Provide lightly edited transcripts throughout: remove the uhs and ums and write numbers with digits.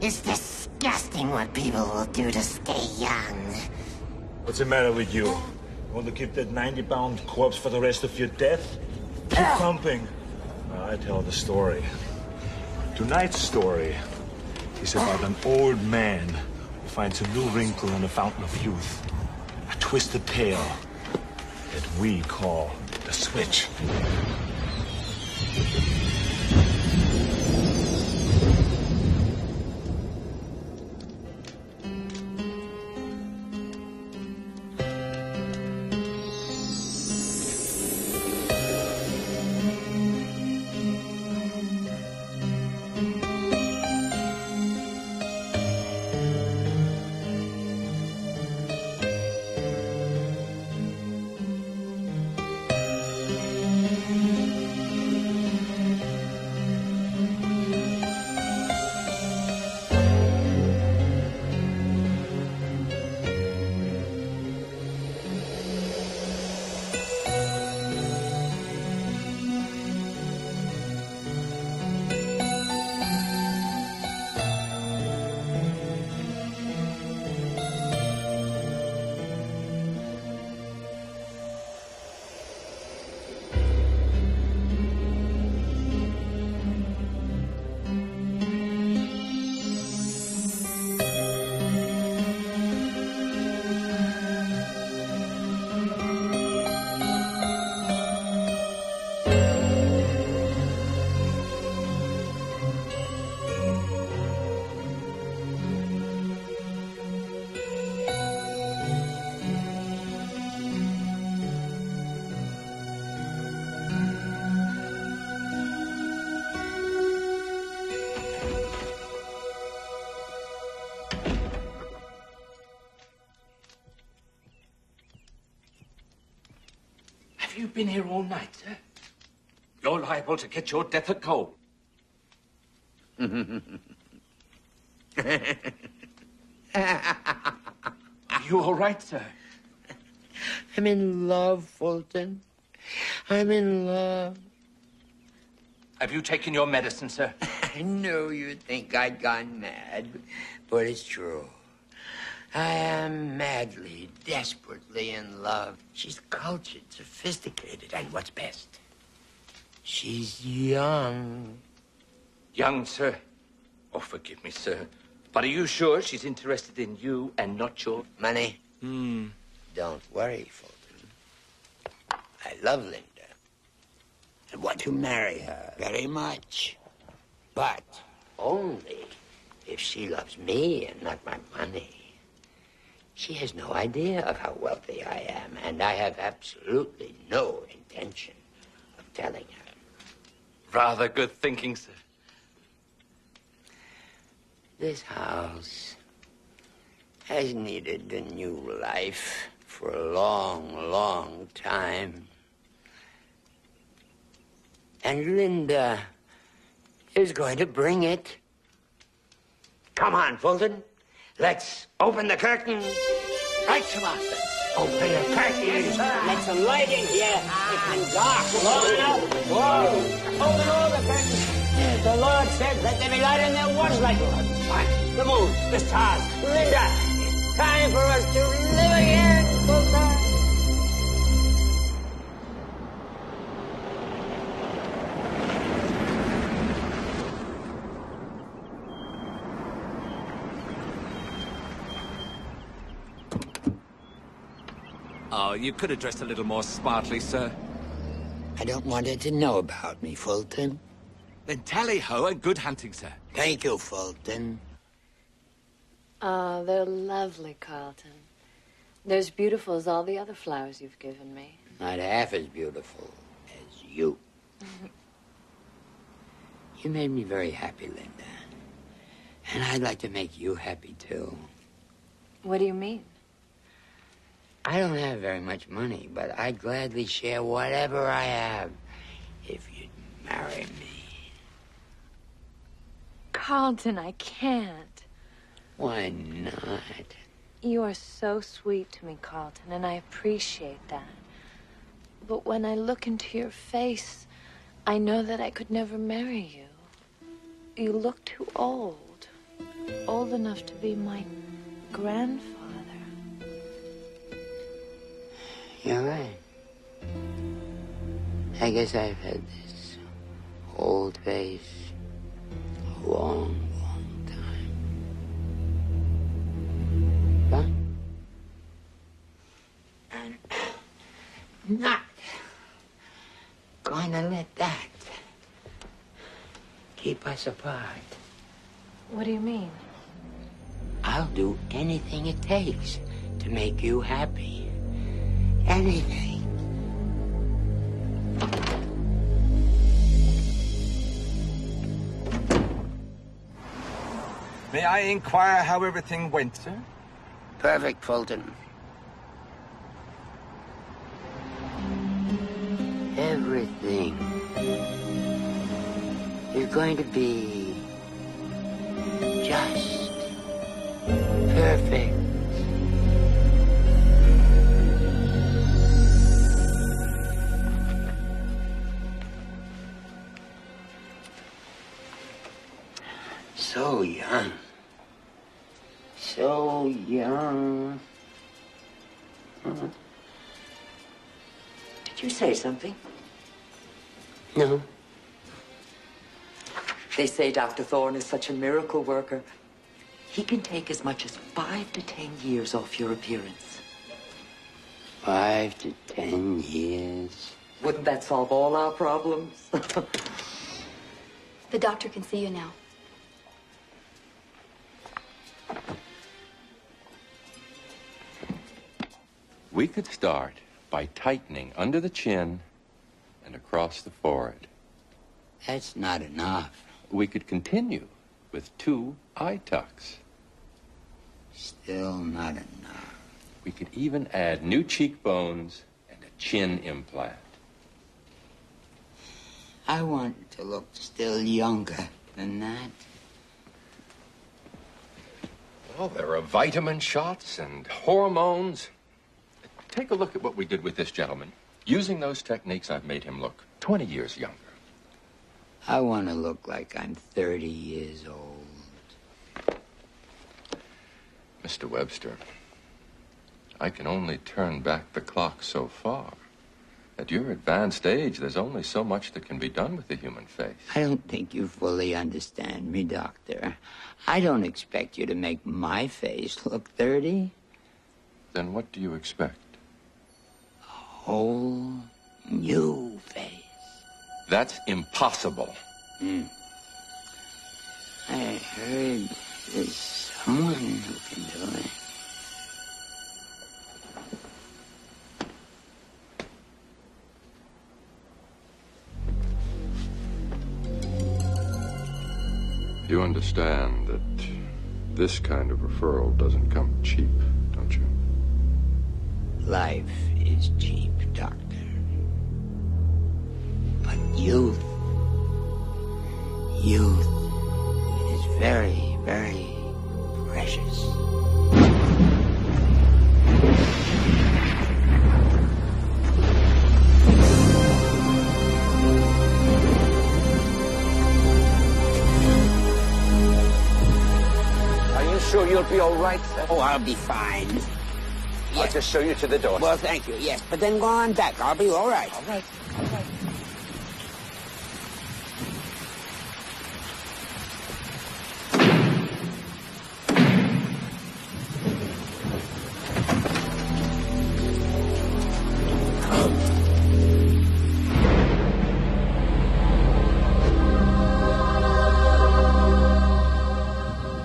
It's disgusting what people will do to stay young. What's the matter with you? Want to keep that 90-pound corpse for the rest of your death? Keep pumping. I tell the story. Tonight's story is about an old man who finds a new wrinkle in the fountain of youth. A twisted tale that we call the switch. Have you been here all night, sir? You're liable to get your death at cold. Are you all right, sir? I'm in love, Fulton. I'm in love. Have you taken your medicine, sir? I know you think I'd gone mad, but it's true. I am madly, desperately in love. She's cultured, sophisticated, and what's best, she's young. Young, sir? Oh, forgive me, sir. But are you sure she's interested in you and not your... Money? Don't worry, Fulton. I love Linda. I want to marry her very much. But only if she loves me and not my money. She has no idea of how wealthy I am, and I have absolutely no intention of telling her. Rather good thinking, sir. This house has needed a new life for a long, long time. And Linda is going to bring it. Come on, Fulton. Let's open the curtain. Right, Samantha. Open the curtain. Let some light in here. It's been dark long enough. Whoa. Open all the curtains. The Lord said, let there be light, and there was light. Fine. The moon, the stars, Linda. It's time for us to live again, Fulton. Oh, you could have dressed a little more smartly, sir. I don't want her to know about me, Fulton. Then tally-ho and good hunting, sir. Thank you, Fulton. Oh, they're lovely, Carlton. They're as beautiful as all the other flowers you've given me. Not half as beautiful as you. You made me very happy, Linda. And I'd like to make you happy, too. What do you mean? I don't have very much money, but I'd gladly share whatever I have if you'd marry me. Carlton, I can't. Why not? You are so sweet to me, Carlton, and I appreciate that. But when I look into your face, I know that I could never marry you. You look too old. old enough to be my grandfather. You're right. I guess I've had this old face a long, long time. But I'm not going to let that keep us apart. What do you mean? I'll do anything it takes to make you happy. Anything. May I inquire how everything went, sir? Perfect, Fulton. Everything is going to be just perfect. So young. So young. Did you say something? No. They say Dr. Thorne is such a miracle worker. He can take as much as 5 to 10 years off your appearance. 5 to 10 years. Wouldn't that solve all our problems? The doctor can see you now. We could start by tightening under the chin and across the forehead. That's not enough. We could continue with 2 eye tucks. Still not enough. We could even add new cheekbones and a chin implant. I want to look still younger than that. Well, there are vitamin shots and hormones. Take a look at what we did with this gentleman. Using those techniques, I've made him look 20 years younger. I want to look like I'm 30 years old. Mr. Webster, I can only turn back the clock so far. At your advanced age, there's only so much that can be done with the human face. I don't think you fully understand me, Doctor. I don't expect you to make my face look 30. Then what do you expect? Whole new face. That's impossible. I heard there's someone who can do it. You understand that this kind of referral doesn't come cheap, don't you? Life is cheap, Doctor. But youth is very, very precious. Are you sure you'll be all right, sir? Oh, I'll be fine. I'll just show you to the door. Well, thank you, yes. But then go on back. I'll be all right. All right, all right.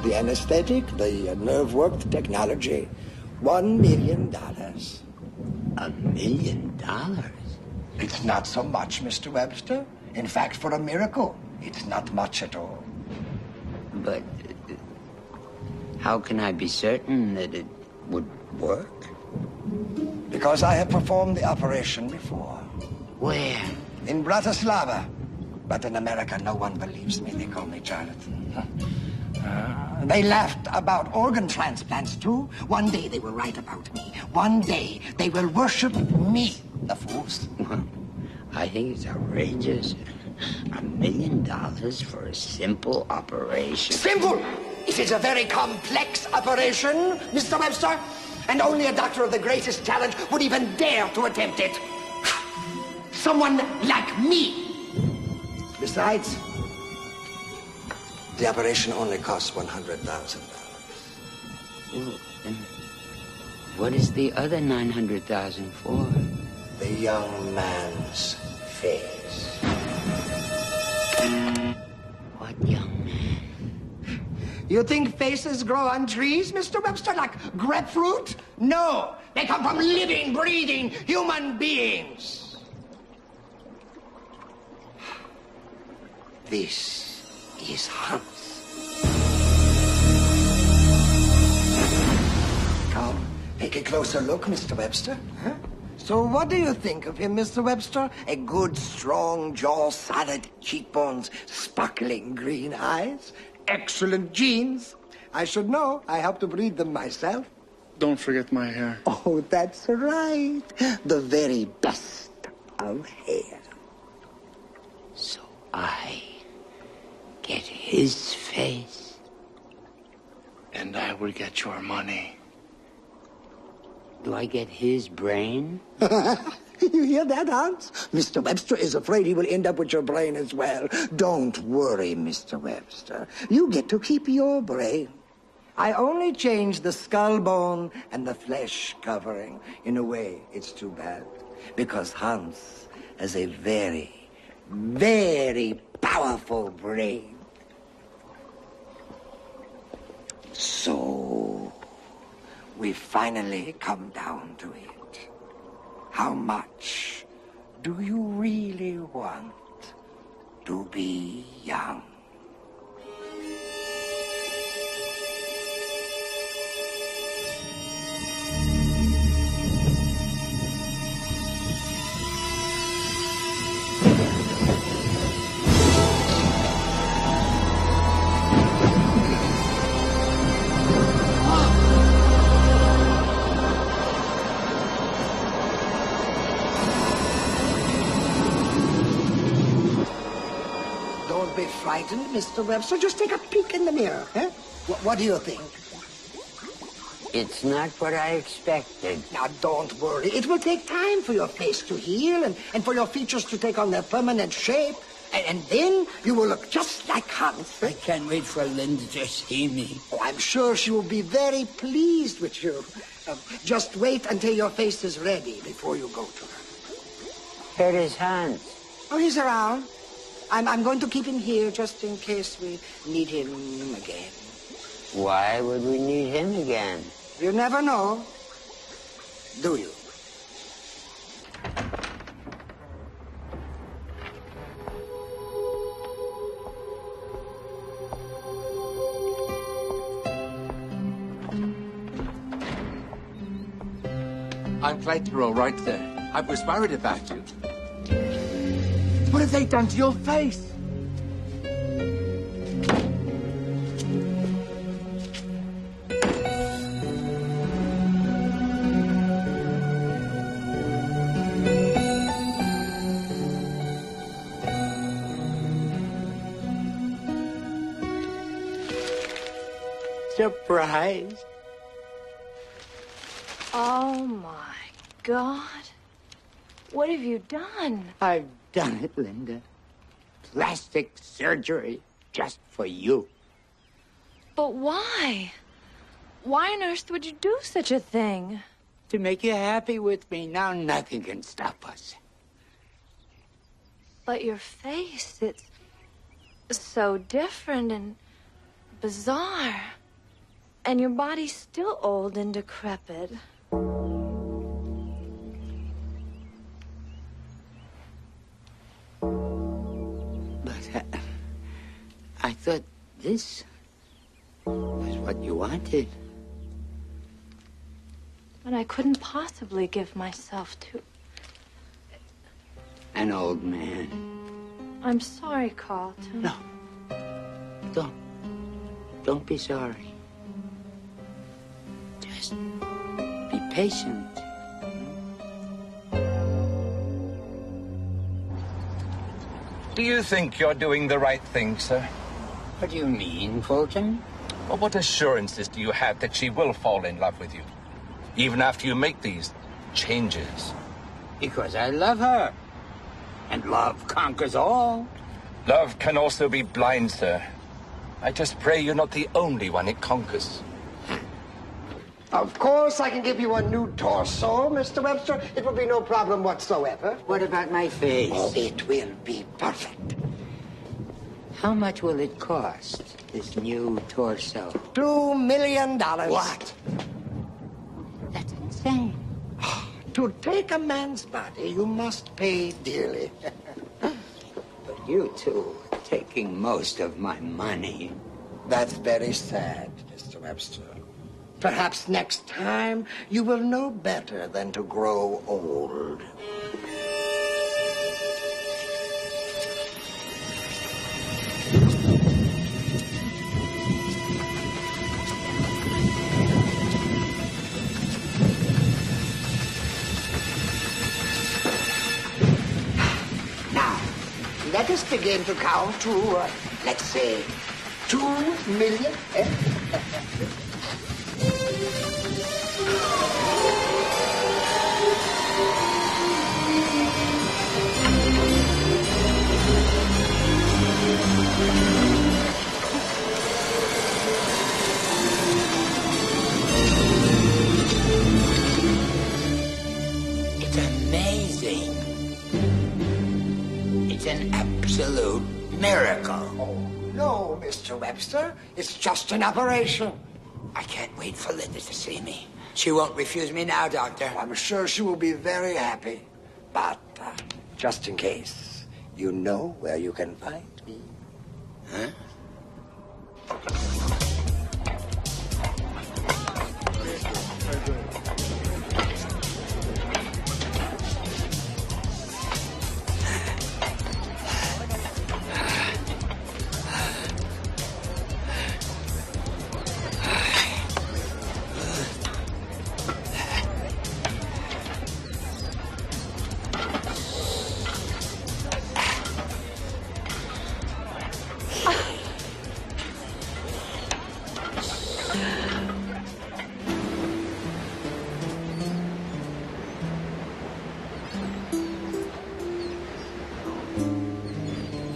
The anesthetic, the nerve work, the technology. $1 million. $1 million? It's not so much, Mr. Webster. In fact, for a miracle, it's not much at all. But how can I be certain that it would work? Because I have performed the operation before. Where? In Bratislava. But in America, no one believes me. They call me charlatan. They laughed about organ transplants, too. One day they will write about me. One day they will worship me, the fools. I think it's outrageous. $1 million for a simple operation. Simple! It is a very complex operation, Mr. Webster, and only a doctor of the greatest talent would even dare to attempt it. Someone like me. Besides, the operation only costs $100,000. What is the other $900,000 for? The young man's face. What young man? You think faces grow on trees, Mr. Webster, like grapefruit? No, they come from living, breathing human beings. This is Hans. Come, take a closer look, Mr. Webster. Huh? So what do you think of him, Mr. Webster? A good, strong jaw, solid cheekbones, sparkling green eyes, excellent genes. I should know. I helped to breed them myself. Don't forget my hair. Oh, that's right. The very best of hair. So I get his face. And I will get your money. Do I get his brain? You hear that, Hans? Mr. Webster is afraid he will end up with your brain as well. Don't worry, Mr. Webster. You get to keep your brain. I only changed the skull bone and the flesh covering. In a way, it's too bad, because Hans has a very, very powerful brain. So, we finally come down to it. How much do you really want to be young? Don't be frightened, Mr. Webster. Just take a peek in the mirror. Huh? What do you think? It's not what I expected. Now, don't worry. It will take time for your face to heal and for your features to take on their permanent shape. And then you will look just like Hans. I can't wait for Linda to see me. Oh, I'm sure she will be very pleased with you. Just wait until your face is ready before you go to her. Where is Hans? Oh, he's around. I'm going to keep him here just in case we need him again. Why would we need him again? You never know, do you? I'm glad you're all right there. I was worried about you. What have they done to your face? Surprise. Oh, my God. What have you done? I've done it, Linda. Plastic surgery just for you. But why? Why on earth would you do such a thing? To make you happy with me. Now nothing can stop us. But your face, it's so different and bizarre. And your body's still old and decrepit. But I thought this was what you wanted. But I couldn't possibly give myself to... An old man. I'm sorry, Carlton. No. Don't be sorry. Just be patient. Do you think you're doing the right thing, sir? What do you mean, Fulton? Well, what assurances do you have that she will fall in love with you, even after you make these changes? Because I love her. And love conquers all. Love can also be blind, sir. I just pray you're not the only one it conquers. Of course, I can give you a new torso, Mr. Webster. It will be no problem whatsoever. What about my face? Oh, it will be perfect. How much will it cost, this new torso? $2 million. What? That's insane. To take a man's body, you must pay dearly. But you two are taking most of my money. That's very sad, Mr. Webster. Perhaps next time you will know better than to grow old. Now, let us begin to count to, let's say, 2 million. It's amazing. It's an absolute miracle. Oh, no, Mr. Webster. It's just an operation. I can't wait for Linda to see me. She won't refuse me now, Doctor. I'm sure she will be very happy. But just in case, you know where you can find me. Huh?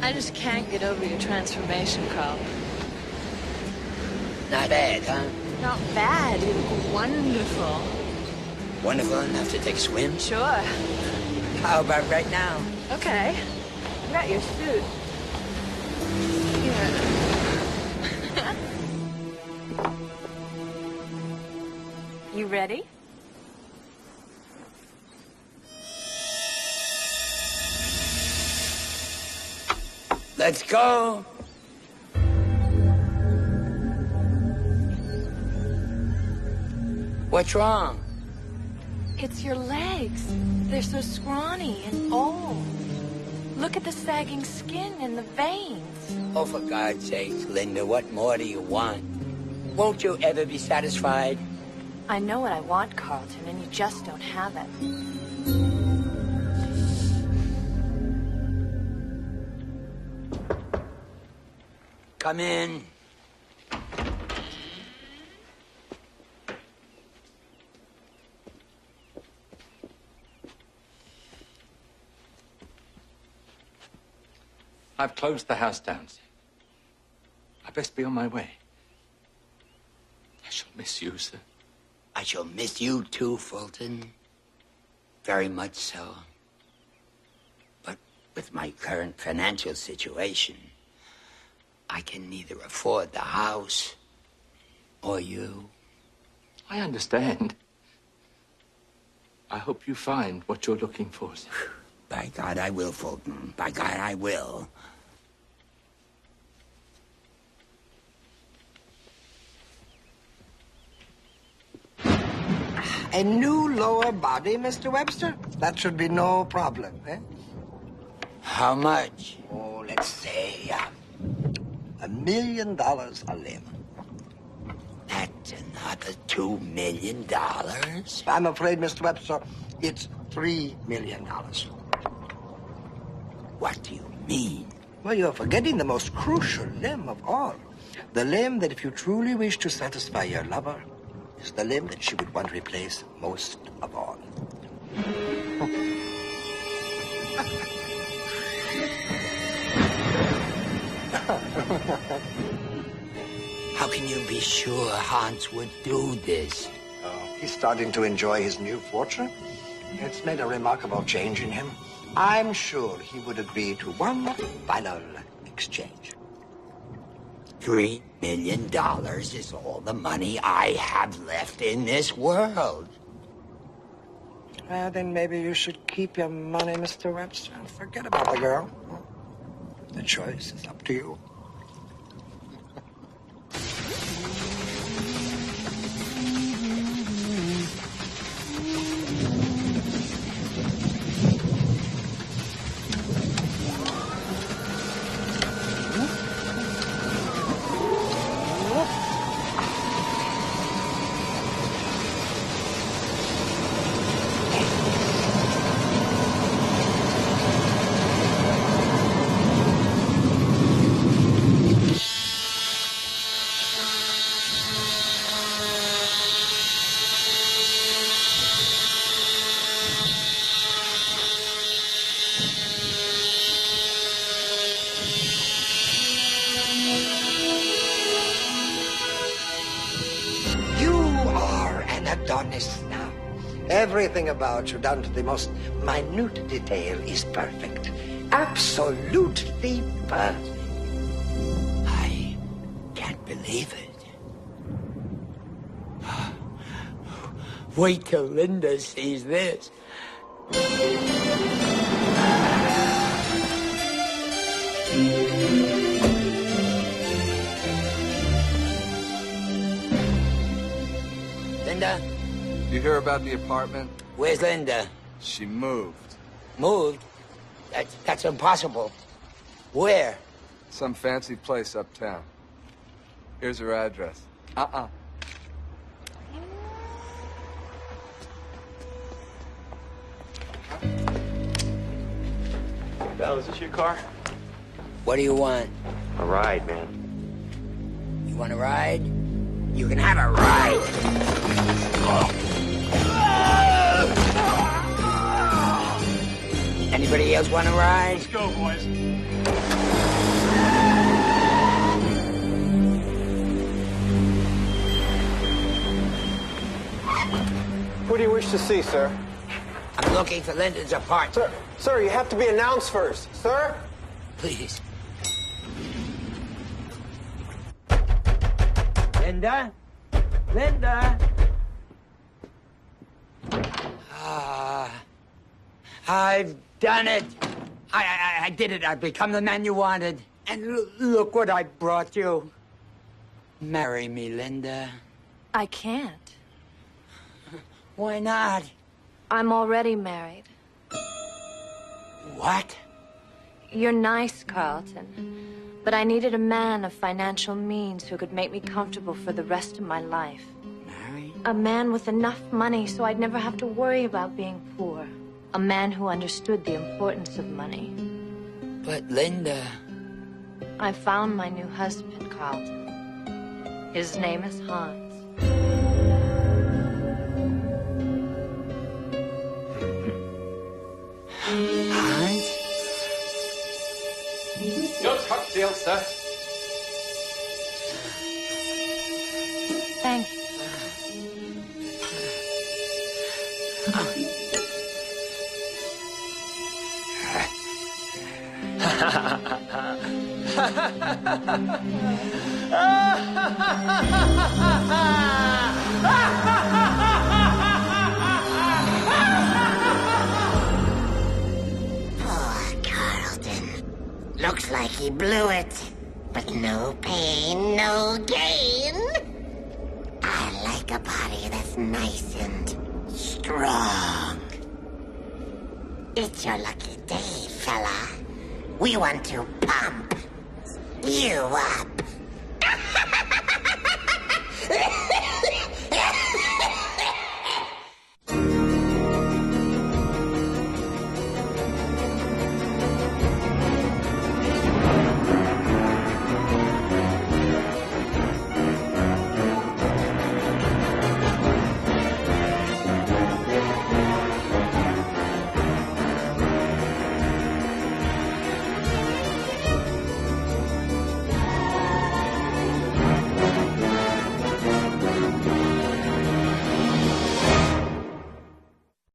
I just can't get over your transformation, Carl. Not bad, huh? Not bad. You look wonderful. Wonderful enough to take a swim? Sure. How about right now? Okay. I got your suit. Here. You ready? Let's go. What's wrong? It's your legs. They're so scrawny and old. Look at the sagging skin and the veins. Oh, for God's sake, Linda, what more do you want? Won't you ever be satisfied? I know what I want, Carlton, and you just don't have it. Come in. I've closed the house down, sir. I best be on my way. I shall miss you, sir. I shall miss you too, Fulton. Very much so. But with my current financial situation, I can neither afford the house or you. I understand. I hope you find what you're looking for, sir. By God, I will, Fulton. By God, I will. A new lower body, Mr. Webster? That should be no problem, eh? How much? Oh, let's say $1 million a limb. That's another $2 million? I'm afraid, Mr. Webster, it's $3 million. What do you mean? Well, you're forgetting the most crucial limb of all. The limb that if you truly wish to satisfy your lover, is the limb that she would want to replace most of all. How can you be sure Hans would do this? He's starting to enjoy his new fortune. It's made a remarkable change in him. I'm sure he would agree to one final exchange. $3 million is all the money I have left in this world. Well, then maybe you should keep your money, Mr. Webster, and forget about the girl. The choice is up to you. Adonis now. Everything about you, down to the most minute detail, is perfect. Absolutely perfect. I can't believe it. Wait till Linda sees this. Linda? You hear about the apartment? Where's Linda? She moved. Moved? That's impossible. Where? Some fancy place uptown. Here's her address. Val, is this your car? What do you want? A ride, man. You want a ride? You can have a ride. Anybody else want a ride? Let's go, boys. Who do you wish to see, sir? I'm looking for Linda's apartment. Sir, you have to be announced first. Sir? Please. Linda? Linda? I've done it. I did it. I've become the man you wanted. And look what I brought you. Marry me, Linda. I can't. Why not? I'm already married. What? You're nice, Carlton. But I needed a man of financial means who could make me comfortable for the rest of my life. Married? A man with enough money so I'd never have to worry about being poor. A man who understood the importance of money. But Linda... I found my new husband, Carlton. His name is Hans. Hans? Your cocktail, sir. Thank you. Poor Carlton. Looks like he blew it. But no pain, no gain. I like a body that's nice and strong. It's your lucky day, fella. We want to pump you up.